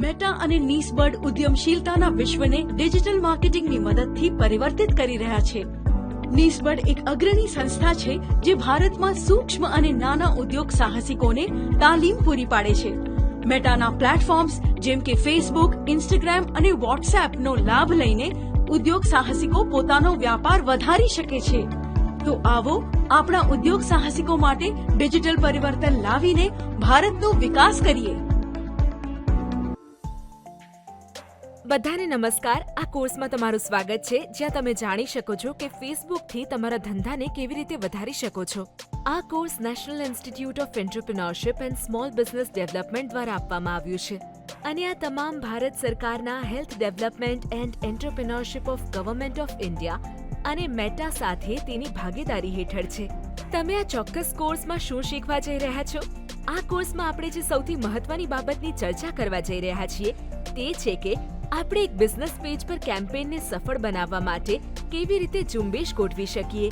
Meta અને નીસબર્ડ ઉદ્યમશીલતાના વિશ્વને digital માર્કેટિંગની મદદથી પરિવર્તિત કરી રહ્યા છે. નીસબર્ડ એક અગ્રણી સંસ્થા છે જે ભારતમાં સૂક્ષ્મ અને નાના ઉદ્યોગ સાહસિકોને તાલીમ પૂરી પાડે છે. મેટાના પ્લેટફોર્મ્સ જેમ કે ફેસબુક, ઇન્સ્ટાગ્રામ અને વોટ્સએપનો લાભ લઈને ઉદ્યોગ સાહસિકો પોતાનો વ્યાપાર વધારી શકે છે. તો આવો આપણા ઉદ્યોગ સાહસિકો માટે ડિજિટલ પરિવર્તન લાવીને ભારતનો વિકાસ કરીએ. બધાને નમસ્કાર. આ કોર્સમાં તમારું સ્વાગત છે, જ્યાં તમે જાણી શકો છો કે ફેસબુકથી તમારા ધંધાને કેવી રીતે વધારી શકો છો. આ course national institute of entrepreneurship and small business development દ્વારા આપવામાં આવ્યું છે અને આ તમામ ભારત સરકારના health development and entrepreneurship of government of India અને મેટા સાથે તેની ભાગીદારી હેઠળ છે. તમે આ ચોક્કસ કોર્સમાં શું શીખવા જઈ રહ્યા છો? આ કોર્સમાં આપણે જે સૌથી મહત્વની બાબતની ચર્ચા કરવા જઈ રહ્યા છીએ તે છે કે આપણે એક બિઝનેસ પેજ પર કેમ્પેનને સફળ બનાવવા માટે કેવી રીતે ઝુંબેશ ગોઠવી શકીએ.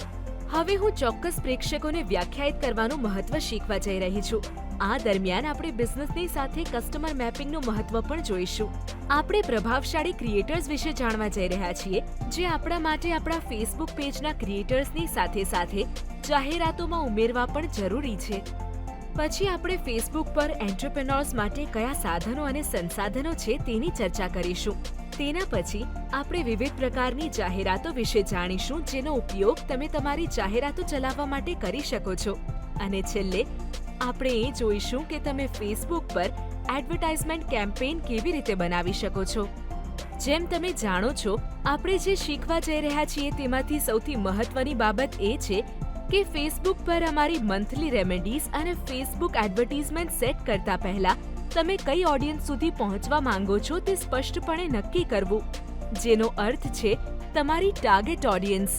હવે હું ચોક્કસ પ્રેક્ષકોને વ્યાખ્યાયિત કરવાનું મહત્વ શીખવા જઈ રહી છું. આ દરમિયાન આપણે બિઝનેસની સાથે કસ્ટમર મેપિંગનું મહત્વ પણ જોઈશું. આપણે પ્રભાવશાળી ક્રિએટર્સ વિશે જાણવા જઈ રહ્યા છીએ, જે આપણા માટે આપણા ફેસબુક પેજના ક્રિએટર્સની સાથે સાથે જાહેરાતોમાં ઉમેરવા પણ જરૂરી છે. પછી આપણે ફેસબુક પર એન્ટરપ્રેન્યોર્સ માટે કયા સાધનો અને સંસાધનો છે તેની ચર્ચા કરીશું. તેના પછી આપણે વિવિધ પ્રકારની જાહેરાતો વિશે જાણીશું, જેનો ઉપયોગ તમે તમારી જાહેરાતો ચલાવવા માટે કરી શકો છો. અને છેલ્લે આપણે એ જોઈશું કે તમે ફેસબુક પર એડવર્ટાઇઝમેન્ટ કેમ્પેન કેવી રીતે બનાવી શકો છો. જેમ તમે જાણો છો, આપણે જે શીખવા જઈ રહ્યા છીએ તેમાંથી સૌથી મહત્વની બાબત એ છે કે ફેસબુક પર અમારી મંથલી રેમેડીઝ અને ફેસબુક એડવર્ટાઇઝમેન્ટ સેટ કરતા પહેલા તમે કઈ ઓડિયન્સ સુધી પહોંચવા માંગો છો તે સ્પષ્ટપણે નક્કી કરવું, જેનો અર્થ છે તમારી ટાર્ગેટ ઓડિયન્સ.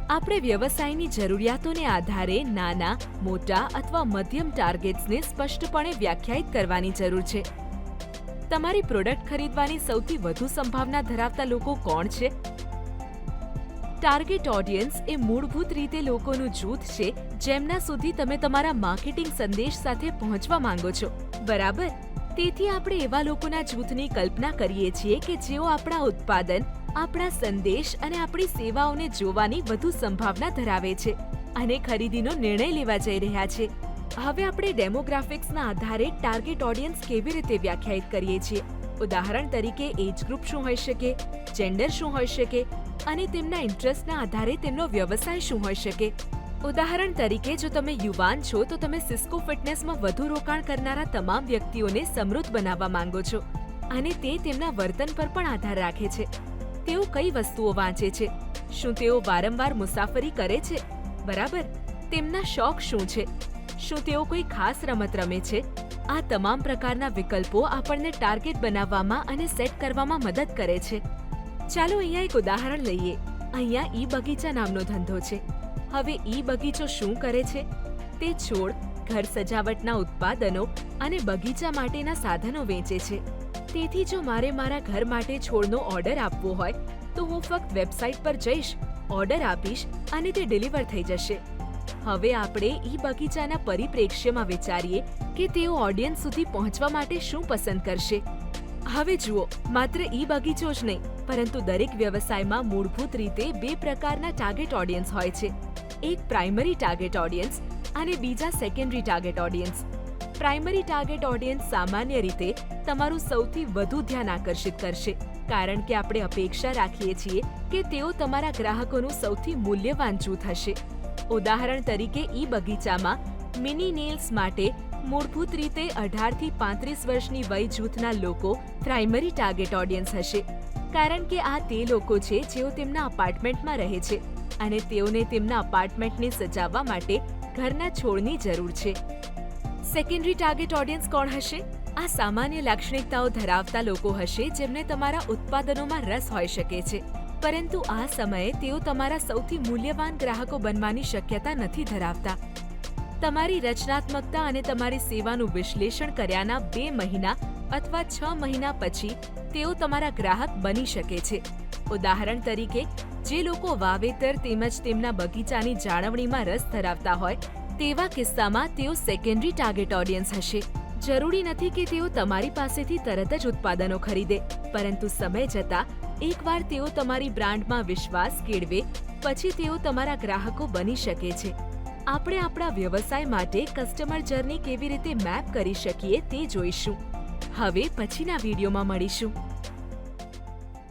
આપણે વ્યવસાયની જરૂરિયાતોને આધારે નાના, મોટા અથવા મધ્યમ ટાર્ગેટ્સને સ્પષ્ટપણે વ્યાખ્યાયિત કરવાની જરૂર છે. તમારી પ્રોડક્ટ ખરીદવાની સૌથી વધુ સંભાવના ધરાવતા લોકો કોણ છે? ટાર્ગેટ ઓડિયન્સ એ મૂળભૂત રીતે લોકોનું જૂથ છે જેમના સુધી તમે તમારા માર્કેટિંગ સંદેશ સાથે પહોંચવા માંગો છો, બરાબર? તેથી આપણે એવા લોકોના જૂથની કલ્પના કરીએ છીએ કે જેઓ આપણા ઉત્પાદન, આપણા સંદેશ અને આપણી સેવાઓને જોવાની વધુ સંભાવના ધરાવે છે અને ખરીદીનો નિર્ણય લેવા જઈ રહ્યા છે. હવે આપણે ડેમોગ્રાફિક્સના આધારે ટાર્ગેટ ઓડિયન્સ કેવી રીતે વ્યાખ્યાયિત કરીએ છીએ. ઉદાહરણ તરીકે એજ ગ્રુપ શું હોઈ શકે, જેન્ડર શું હોઈ શકે અને તેમના ઇન્ટરેસ્ટના આધારે તેમનો વ્યવસાય શું હોઈ શકે. ઉદાહરણ તરીકે, જો તમે યુવાન છો તો તમે સિસ્કો ફિટનેસમાં વધુ રોકાણ કરનારા તમામ વ્યક્તિઓને સમૃદ્ધ બનાવવા માંગો છો અને તે તેમના વર્તન પર પણ આધાર રાખે છે. તેઓ કઈ વસ્તુઓ વાંચે છે, શું તેઓ વારંવાર મુસાફરી કરે છે, બરાબર? તેમના શોખ શું છે, શું તેઓ કોઈ ખાસ રમત રમે છે? આ તમામ પ્રકારના વિકલ્પો આપણને ટાર્ગેટ બનાવવામાં અને સેટ કરવામાં મદદ કરે છે. ચાલો અહીંયા એક ઉદાહરણ લઈએ. અહીંયા ઈ બગીચા નામનો ધંધો છે. હવે ઈ બગીચો શું કરે છે? તે છોડ, ઘર સજાવટના ઉત્પાદનો અને બગીચા માટેના સાધનો વેચે છે. તેથી જો મારે મારા ઘર માટે છોડનો ઓર્ડર આપવો હોય તો હું ફક્ત વેબસાઇટ પર જઈશ, ઓર્ડર આપીશ અને તે ડિલિવર થઈ જશે. હવે આપણે ઈ બગીચાના પરિપ્રેક્ષ્યમાં વિચારીએ કે તેઓ ઓડિયન્સ સુધી પહોંચવા માટે શું પસંદ કરશે. હવે જુઓ, માત્ર ઈ બગીચો જ નહીં, પરંતુ દરેક વ્યવસાયમાં મૂળભૂત રીતે બે પ્રકારના ટાર્ગેટ ઓડિયન્સ હોય છે. એક પ્રાઇમરી ટાર્ગેટ ઓડિયન્સ અને બીજા secondary target audience. Primary target audience સામાન્ય રીતે તમારું સૌથી વધુ ધ્યાન આકર્ષિત કરશે, કારણ કે આપણે અપેક્ષા રાખીએ છીએ કે તેઓ તમારા ગ્રાહકોનું સૌથી મૂલ્યવાન જૂથ હશે. ઉદાહરણ તરીકે, ઈ બગીચામાં મિની નેલ્સ માટે મૂળભૂત રીતે 18 થી 35 વર્ષની વય જૂથના લોકો પ્રાઇમરી ટાર્ગેટ ઓડિયન્સ હશે, કારણ કે આ તે લોકો છે જેઓ તેમના અપાર્ટમેન્ટમાં રહે છે અને તેઓને તેમના અપાર્ટમેન્ટને સજાવવા માટે ઘરના છોડની જરૂર છે. સેકન્ડરી ટાર્ગેટ ઓડિયન્સ કોણ હશે? આ સામાન્ય લાક્ષણિકતાઓ ધરાવતા લોકો હશે જેમને તમારા ઉત્પાદનોમાં રસ હોઈ શકે છે, પરંતુ આ સમયે તેઓ તમારા સૌથી મૂલ્યવાન ગ્રાહકો બનવાની શક્યતા નથી ધરાવતા. તમારી રચનાત્મકતા અને તમારી સેવાનું વિશ્લેષણ કર્યાના 2 મહિના અથવા 6 મહિના પછી તેઓ તમારા ગ્રાહક બની શકે છે. ઉદાહરણ તરીકે, જે લોકો વાવેતર તેમજ તેમના બગીચાની જાળવણીમાં રસ ધરાવતા હોય તેવા કિસ્સામાં તેઓ સેકન્ડરી ટાર્ગેટ ઓડિયન્સ હશે. જરૂરી નથી કે તેઓ તમારી પાસેથી તરત જ ઉત્પાદનો ખરીદે, પરંતુ સમય જતાં એકવાર તેઓ તમારી બ્રાન્ડમાં વિશ્વાસ કેળવે પછી તેઓ તમારા ગ્રાહકો બની શકે છે. આપણે આપણા વ્યવસાય માટે કસ્ટમર જર્ની કેવી રીતે મેપ કરી શકીએ તે જોઈશું. હવે પછીના વિડીયોમાં મળીશું.